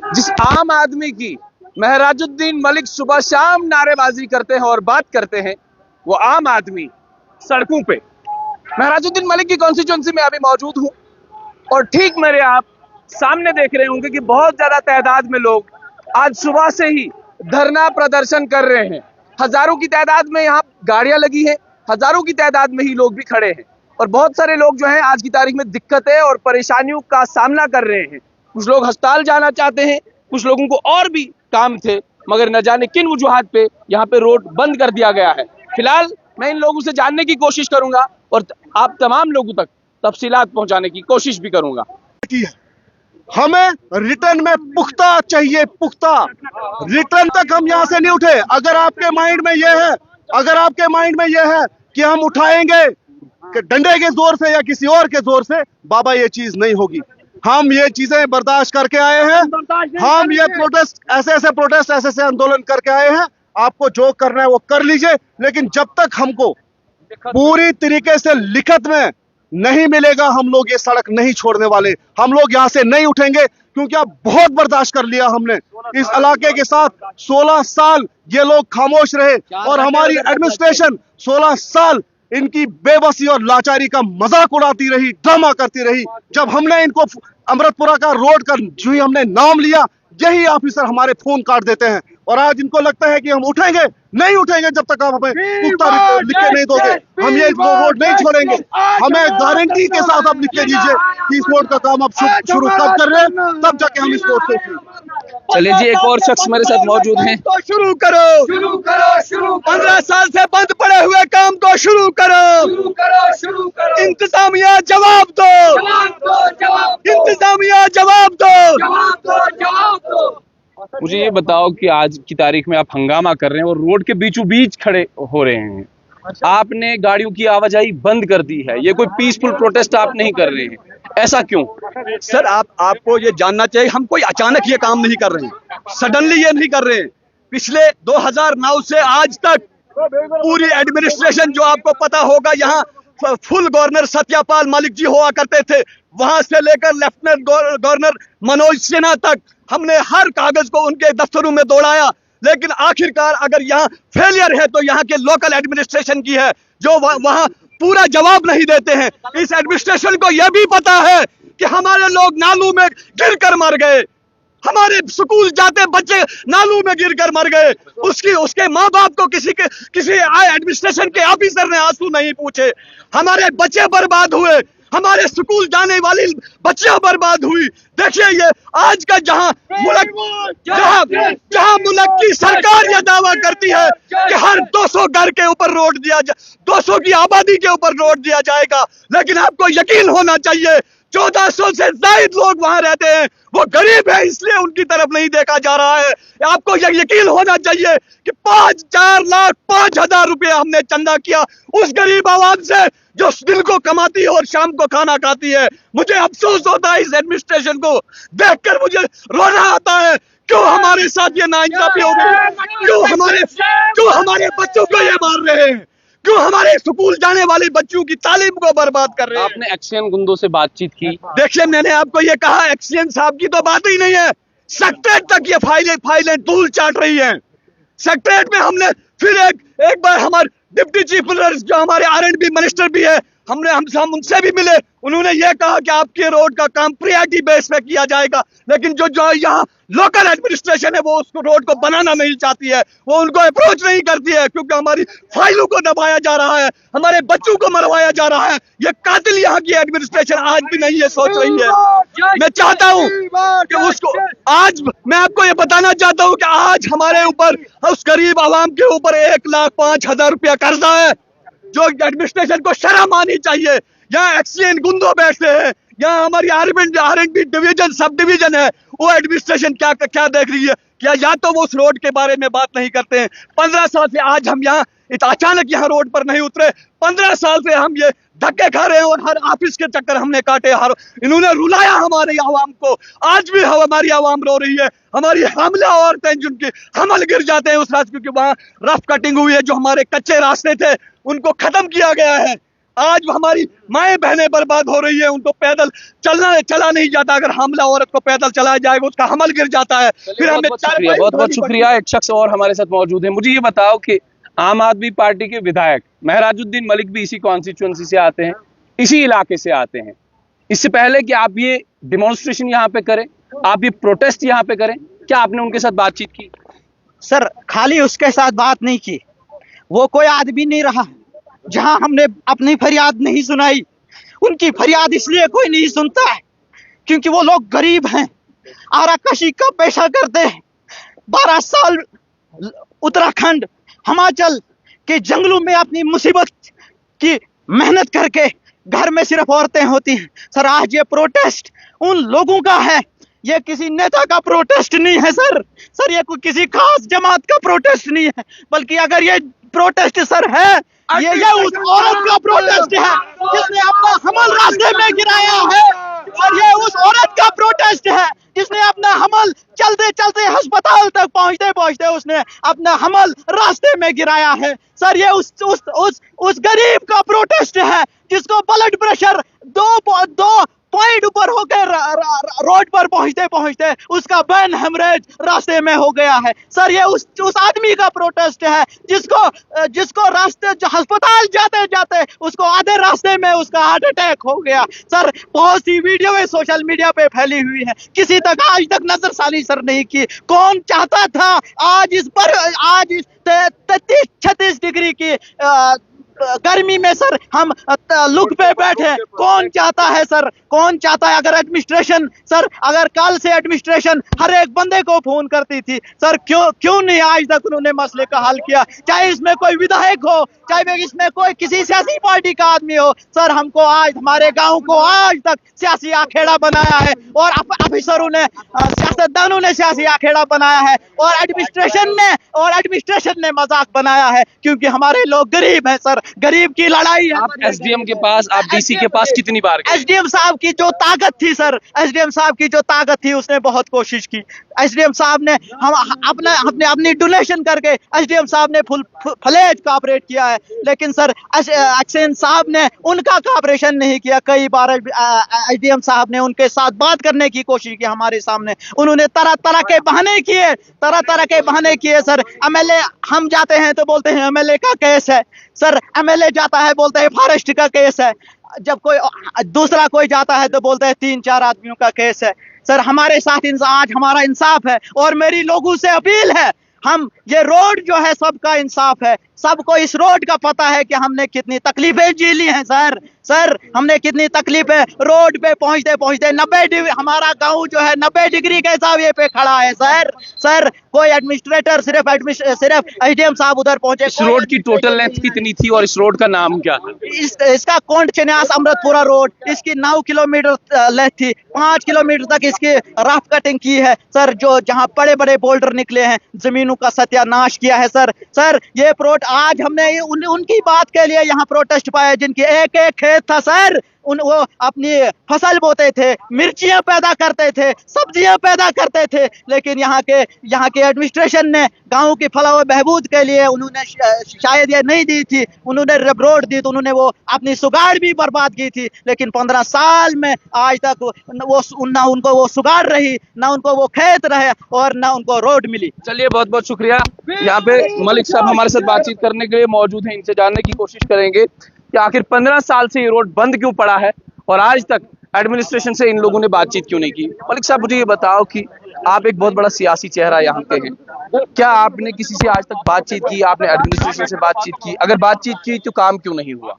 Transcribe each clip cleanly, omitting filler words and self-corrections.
जिस आम आदमी की महराजुद्दीन मलिक सुबह शाम नारेबाजी करते हैं और बात करते हैं, वो आम आदमी सड़कों पे महराजुद्दीन मलिक की कॉन्स्टिट्यूंसी में अभी मौजूद हूं और ठीक मेरे आप सामने देख रहे होंगे कि बहुत ज्यादा तादाद में लोग आज सुबह से ही धरना प्रदर्शन कर रहे हैं। हजारों की तादाद में यहाँ गाड़ियां लगी हैं, हजारों की तादाद में ही लोग भी खड़े हैं और बहुत सारे लोग जो हैं आज की तारीख में दिक्कतें और परेशानियों का सामना कर रहे हैं। कुछ लोग अस्पताल जाना चाहते हैं, कुछ लोगों को और भी काम थे, मगर न जाने किन वजूहात पे यहाँ पे रोड बंद कर दिया गया है। फिलहाल मैं इन लोगों से जानने की कोशिश करूंगा और आप तमाम लोगों तक तफसीलात पहुंचाने की कोशिश भी करूंगा। हमें रिटर्न में पुख्ता चाहिए, पुख्ता रिटर्न तक हम यहाँ से नहीं उठे। अगर आपके माइंड में यह है कि हम उठाएंगे डंडे के जोर से या किसी और के जोर से, बाबा ये चीज नहीं होगी। हम ये चीजें बर्दाश्त करके आए हैं, हम ये प्रोटेस्ट ऐसे आंदोलन करके आए हैं। आपको जो करना है वो कर लीजिए, लेकिन जब तक हमको पूरी तरीके से लिखत में नहीं मिलेगा, हम लोग ये सड़क नहीं छोड़ने वाले। हम लोग यहाँ से नहीं उठेंगे, क्योंकि अब बहुत बर्दाश्त कर लिया हमने इस इलाके के साथ। 16 साल ये लोग खामोश रहे और हमारी एडमिनिस्ट्रेशन 16 साल इनकी बेबसी और लाचारी का मजाक उड़ाती रही, ड्रामा करती रही। जब हमने इनको अमृतपुरा का रोड का जो ही हमने नाम लिया, यही ऑफिसर हमारे फोन काट देते हैं और आज इनको लगता है कि हम उठेंगे। नहीं उठेंगे जब तक आप हमें पुख्ता लिख के नहीं दोगे। हम ये रोड नहीं छोड़ेंगे। हमें गारंटी के साथ आप लिख के दीजिए कि इस रोड का काम आप शुरू कब कर रहे हैं, तब जाके हम इस रोड से उठेंगे। चलिए जी, एक और शख्स मेरे साथ मौजूद हैं। तो शुरू करो 15 साल से बंद पड़े हुए काम को शुरू करो। इंतजामिया जवाब दो, इंतजामिया जवाब दो। मुझे ये बताओ कि आज की तारीख में आप हंगामा कर रहे हैं और रोड के बीचों बीच खड़े हो रहे हैं। आपने गाड़ियों की आवाजाही बंद कर दी है, ये कोई पीसफुल प्रोटेस्ट आप नहीं कर रहे हैं, ऐसा क्यों? सर आपको ये जानना चाहिए, हम कोई अचानक ये काम नहीं कर रहे हैं, सडनली ये नहीं कर रहे हैं। पिछले 2009 से आज तक पूरी एडमिनिस्ट्रेशन, जो आपको पता होगा, यहाँ फुल गवर्नर सत्यपाल मलिक जी हुआ करते थे, वहां से लेकर लेफ्टिनेंट गवर्नर मनोज सिन्हा तक हमने हर कागज को उनके दफ्तरों में दौड़ाया। लेकिन आखिरकार अगर यहाँ फेलियर है तो यहाँ के लोकल एडमिनिस्ट्रेशन की है, जो वहां पूरा जवाब नहीं देते हैं। इस एडमिनिस्ट्रेशन को यह भी पता है कि हमारे लोग नालों में गिरकर मर गए, हमारे स्कूल जाते बच्चे नालों में गिरकर मर गए। उसके माँ बाप को किसी एडमिनिस्ट्रेशन के ऑफिसर ने आंसू नहीं पूछे। हमारे बच्चे बर्बाद हुए, हमारे स्कूल जाने वाली बच्चियां बर्बाद हुई। देखिए ये आज का जहां मुल्क की सरकार यह दावा करती है कि हर 200 घर के ऊपर रोड दिया 200 की आबादी के ऊपर रोड दिया जाएगा, लेकिन आपको यकीन होना चाहिए 1400 से ज्यादा लोग वहां रहते हैं, वो गरीब है, इसलिए उनकी तरफ नहीं देखा जा रहा है। आपको यह यकीन होना चाहिए कि 4,05,000 रुपए हमने चंदा किया उस गरीब आवाम से जो दिन को कमाती है और शाम को खाना खाती है। मुझे अफसोस होता है इस एडमिनिस्ट्रेशन को देखकर, मुझे रोना आता है। क्यों हमारे साथ ये नाइंसाफी हो रही? क्यों हमारे बच्चों को ये मार रहे हैं? क्यों हमारे स्कूल जाने वाली बच्चों की तालीम को बर्बाद कर रहे हैं? आपने एक्सियन गुंडों से बातचीत की? देखिए मैंने आपको ये कहा, एक्सियन साहब की तो बात ही नहीं है। सेक्रेटरीट तक ये फाइलें धूल चाट रही हैं। सेक्रेटरीट में हमने फिर एक बार हमारे डिप्टी चीफ मिनिस्टर जो हमारे R&B मिनिस्टर भी है, हम उनसे भी मिले। उन्होंने ये कहा कि आपके रोड का काम प्रायोरिटी बेस पे किया जाएगा, लेकिन जो यहाँ लोकल एडमिनिस्ट्रेशन है वो उसको रोड को बनाना नहीं चाहती है, वो उनको अप्रोच नहीं करती है, क्योंकि हमारी फाइलों को दबाया जा रहा है, हमारे बच्चों को मरवाया जा रहा है। ये कातिल यहाँ की एडमिनिस्ट्रेशन आज भी नहीं ये सोच रही है। मैं चाहता हूँ कि उसको आज मैं आपको ये बताना चाहता हूँ कि आज हमारे ऊपर, उस गरीब आवाम के ऊपर 1,05,000 रुपया कर्जा है, जो एडमिनिस्ट्रेशन को शर्म आनी चाहिए। यहाँ एक्सियन गुंडो बैठते हैं, यहाँ हमारी R&B डिवीजन सब डिवीजन है, वो एडमिनिस्ट्रेशन क्या देख रही है? क्या या तो वो उस रोड के बारे में बात नहीं करते हैं। 15 साल से आज हम यहाँ अचानक यहाँ रोड पर नहीं उतरे, 15 साल से हम ये धक्के खा रहे हैं और हर ऑफिस के चक्कर हमने काटे, इन्होंने रुलाया हमारे आवाम को। आज भी हमारी आवाम रो रही है, हमारी हमला औरतें जिनके हमल गिर जाते हैं उस रास्ते, क्योंकि वहाँ रफ कटिंग हुई है। जो हमारे कच्चे रास्ते थे उनको खत्म किया गया है। आज हमारी माएं बहनें बर्बाद हो रही है, उनको पैदल चला नहीं जाता। अगर हमला औरत को पैदल चलाया जाएगा उसका हमल गिर जाता है। फिर हमें बहुत बहुत शुक्रिया। एक शख्स और हमारे साथ मौजूद है। मुझे ये बताओ कि आम आदमी पार्टी के विधायक महराजुद्दीन मलिक भी इसी कॉन्स्टिट्यूएंसी से आते हैं, इसी इलाके से आते हैं। इससे पहले कि आप ये डिमॉन्स्ट्रेशन यहाँ पे करें, आप ये प्रोटेस्ट यहाँ पे करें, क्या आपने उनके साथ बातचीत की? सर खाली उसके साथ बात नहीं की, वो कोई आदमी नहीं रहा जहां हमने अपनी फरियाद नहीं सुनाई। उनकी फरियाद इसलिए कोई नहीं सुनता है क्योंकि वो लोग गरीब हैं, आराकशी का पेशा करते हैं। 12 साल उत्तराखंड हिमाचल के जंगलों में अपनी मुसीबत की मेहनत करके घर में सिर्फ औरतें होती हैं। सर आज ये प्रोटेस्ट उन लोगों का है, ये किसी नेता का प्रोटेस्ट नहीं है सर ये कोई किसी खास जमात का प्रोटेस्ट नहीं है, बल्कि अगर ये प्रोटेस्ट सर है, ये उस औरत का प्रोटेस्ट है जिसने अपना हमल रास्ते में गिराया है। सर ये उस औरत का प्रोटेस्ट है जिसने अपना हमल चलते चलते अस्पताल तक पहुंचते पहुंचते उसने अपना हमल रास्ते में गिराया है। सर ये उस गरीब का प्रोटेस्ट है जिसको ब्लड प्रेशर दो पॉइंट ऊपर होकर रोड पर पहुंचते पहुंचते उसका बैन हेमरेज रास्ते में हो गया है। सर ये उस आदमी का प्रोटेस्ट है जिसको रास्ते अस्पताल जाते जाते उसको आधे रास्ते में उसका हार्ट अटैक हो गया। सर बहुत सी वीडियो है सोशल मीडिया पे फैली हुई है, किसी तक आज तक नजरसानी सर नहीं की। कौन चाहता था आज इस 33-36 डिग्री की गर्मी में सर हम लुक पे बैठे? कौन चाहता है सर, कौन चाहता है? अगर एडमिनिस्ट्रेशन सर, अगर कल से एडमिनिस्ट्रेशन हर एक बंदे को फोन करती थी सर, क्यों नहीं आज तक उन्होंने मसले का हल किया? चाहे इसमें कोई विधायक हो, चाहे इसमें कोई किसी सियासी पार्टी का आदमी हो, सर हमको आज हमारे गांव को आज तक सियासी आखेड़ा बनाया है और अफसरों ने सियासतदानों ने सियासी आखेड़ा बनाया है और एडमिनिस्ट्रेशन ने मजाक बनाया है क्योंकि हमारे लोग गरीब हैं सर, गरीब की लड़ाई है। आप एसडीएम के पास, आप डीसी के पास कितनी बार गए? एसडीएम साहब की जो ताकत थी सर, एसडीएम साहब की जो ताकत थी उसने बहुत कोशिश की। एसडीएम साहब ने हम अपनी डोनेशन करके एसडीएम साहब ने फुल फ्लेज कोऑपरेट किया है, लेकिन सर एक्शन साहब ने उनका कोऑपरेशन नहीं किया। कई बार एसडीएम साहब ने उनके साथ बात करने की कोशिश की हमारे सामने, उन्होंने तरह तरह के बहाने किए सर। एमएलए हम जाते हैं तो बोलते हैं एमएलए का केस है सर, एमएलए जाता है बोलते हैं फॉरेस्ट का केस है, जब कोई दूसरा कोई जाता है तो बोलते हैं 3-4 आदमियों का केस है। सर हमारे साथ आज हमारा इंसाफ है और मेरी लोगों से अपील है, हम ये रोड जो है सबका इंसाफ है, सबको इस रोड का पता है कि हमने कितनी तकलीफें झेली हैं सर हमने कितनी तकलीफें रोड पे पहुंचते पहुंचते 90 डिग्री हमारा गांव जो है 90 डिग्री के जाविये पे खड़ा है सर कोई एडमिनिस्ट्रेटर सिर्फ एसडीएम साहब उधर पहुंचे। इस रोड की टोटल लेंथ कितनी थी और इस रोड का नाम क्या था? इसका कोंड चन्यास अमृतपुरा रोड, इसकी 9 किलोमीटर लेंथ थी, 5 किलोमीटर तक इसकी रफ कटिंग की है सर, जो जहां बड़े बड़े बोल्डर निकले हैं, जमीनों का सत्यानाश किया है सर ये आज हमने उनकी बात के लिए यहाँ प्रोटेस्ट पाया जिनकी एक एक खेत था सर, वो अपनी फसल बोते थे, मिर्चियां पैदा करते थे, सब्जियां पैदा करते थे, लेकिन यहाँ के एडमिनिस्ट्रेशन ने गांव की फलाह बहबूद के लिए उन्होंने शायद ये नहीं दी थी, उन्होंने रोड दी तो उन्होंने वो अपनी सुगाड़ भी बर्बाद की थी। लेकिन 15 साल में आज तक ना उनको वो सुगाड़ रही, ना उनको वो खेत रहे और ना उनको रोड मिली। चलिए बहुत बहुत शुक्रिया। यहाँ पे मलिक साहब हमारे साथ बातचीत करने के लिए मौजूद हैं, इनसे जानने की कोशिश करेंगे कि आखिर 15 साल से ये रोड बंद क्यों पड़ा है और आज तक एडमिनिस्ट्रेशन से इन लोगों ने बातचीत क्यों नहीं की। मलिक साहब मुझे ये बताओ कि आप एक बहुत बड़ा सियासी चेहरा यहाँ के हैं, क्या आपने किसी से आज तक बातचीत की, आपने एडमिनिस्ट्रेशन से बातचीत की? अगर बातचीत की तो काम क्यों नहीं हुआ?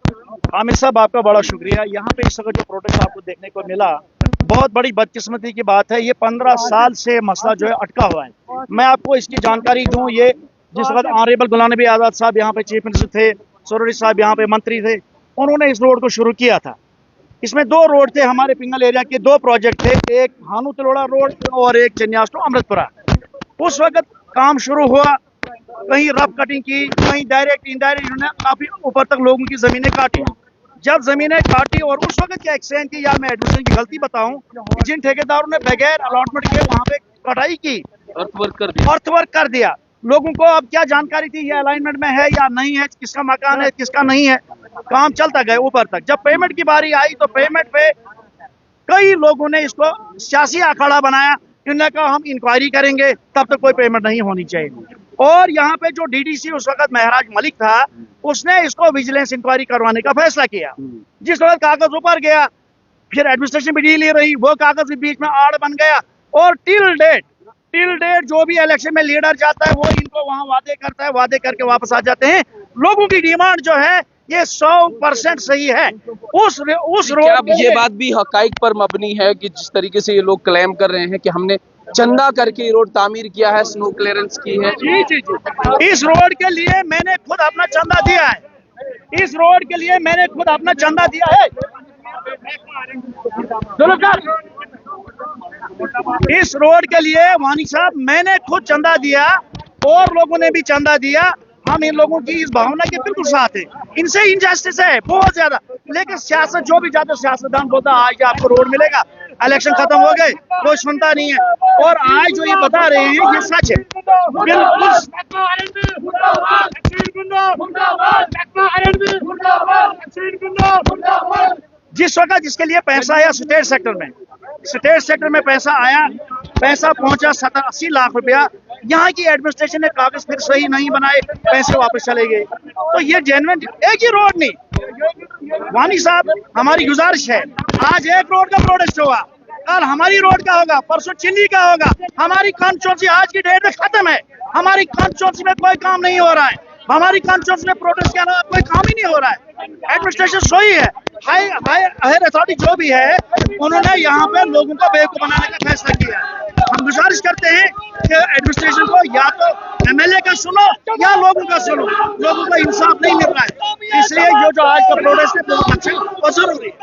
आमिर साहब आपका बड़ा शुक्रिया। यहाँ पे इस वक्त जो प्रोटेस्ट आपको देखने को मिला बहुत बड़ी बदकिस्मती की बात है, ये 15 साल से मसला जो है अटका हुआ है। मैं आपको इसकी जानकारी दूं, ये जिस वक्त ऑनरेबल गुलाम नबी आज़ाद साहब यहाँ पे चीफ मिनिस्टर थे, सोरोरी साहब यहाँ पे मंत्री थे, उन्होंने इस रोड को शुरू किया था। इसमें 2 रोड थे, हमारे पिंगल एरिया के 2 प्रोजेक्ट थे, एक हानू तलोड़ा रोड और एक चन्यास टू अमृतपुरा। उस वक्त काम शुरू हुआ, कहीं रफ कटिंग की, कहीं डायरेक्ट इनडायरेक्ट, इन्होंने काफी ऊपर तक लोगों की जमीनें काटी। जब जमीनें काटी और उस वक्त क्या एक्सचेंज की, या मैं एडमिशन की गलती बताऊं, जिन ठेकेदारों ने बगैर अलॉटमेंट के वहां पे कटाई की, अर्थवर्क कर दिया। लोगों को अब क्या जानकारी थी, ये अलाइनमेंट में है या नहीं है, किसका मकान है किसका नहीं है। काम चलता गया ऊपर तक। जब पेमेंट की बारी आई तो पेमेंट पे कई लोगों ने इसको सियासी अखाड़ा बनाया। इन्होंने कहा हम इंक्वायरी करेंगे, तब तक कोई पेमेंट नहीं होनी चाहिए। और यहाँ पे जो डीडीसी उस वक्त महराज मलिक था, उसने इसको विजिलेंस इंक्वायरी करवाने का फैसला किया। जिस वक्त कागज ऊपर गया, फिर एडमिनिस्ट्रेशन भी ढीली रही, वो कागज भी बीच में आड़ बन गया। और टिल डेट जो भी इलेक्शन में लीडर जाता है वो इनको वहां वादे करता है, वादे करके वापस आ जाते हैं। लोगों की डिमांड जो है ये 100% सही है। उस रोड ये बात भी हकाइक पर मबनी है कि जिस तरीके से ये लोग क्लेम कर रहे हैं कि हमने चंदा करके रोड तामीर किया है, स्नो क्लियरेंस की है। जी। इस रोड के लिए मैंने खुद अपना चंदा दिया है। इस रोड के लिए मैंने खुद अपना चंदा दिया है। इस रोड के लिए वानी साहब मैंने खुद चंदा दिया और लोगों ने भी चंदा दिया। हम इन लोगों की इस भावना के बिल्कुल साथ हैं। इनसे इनजस्टिस है बहुत ज्यादा, लेकिन सियासत जो भी जाता सियासतदान बोलता आज आपको रोड मिलेगा, इलेक्शन खत्म हो गए, कोई सुनता नहीं है। और आज जो ये बता रहे हैं ये सच है बिल्कुल। जिस वक्त जिसके लिए पैसा आया स्टेट सेक्टर में पैसा आया, पैसा पहुंचा 70-80 लाख रुपया। यहाँ की एडमिनिस्ट्रेशन ने कागज फिर सही नहीं बनाए, पैसे वापस चले गए। तो ये जेन्युइन एक ही रोड नहीं। वानी साहब हमारी गुजारिश है, आज एक रोड का प्रोटेस्ट हुआ, कल हमारी रोड का होगा, परसों चिल्ली का होगा। हमारी कॉन्स्टिट्यूंसी आज की डेट में खत्म है। हमारी कॉन्स्टिट्यूंसी में कोई काम नहीं हो रहा है। हमारी कॉन्स्टिट्यूंसी में प्रोटेस्ट के अलावा कोई काम ही नहीं हो रहा है। एडमिनिस्ट्रेशन सोई है, हायर अथॉरिटी जो भी है, उन्होंने यहाँ पे लोगों को बेवकूफ बनाने का फैसला किया है। हम गुजारिश करते हैं कि एडमिनिस्ट्रेशन को या तो एमएलए का सुनो या लोगों का सुनो। लोगों को इंसाफ नहीं मिल रहा है, इसलिए जो आज का प्रोटेस्ट है बहुत अच्छा और जरूरी है।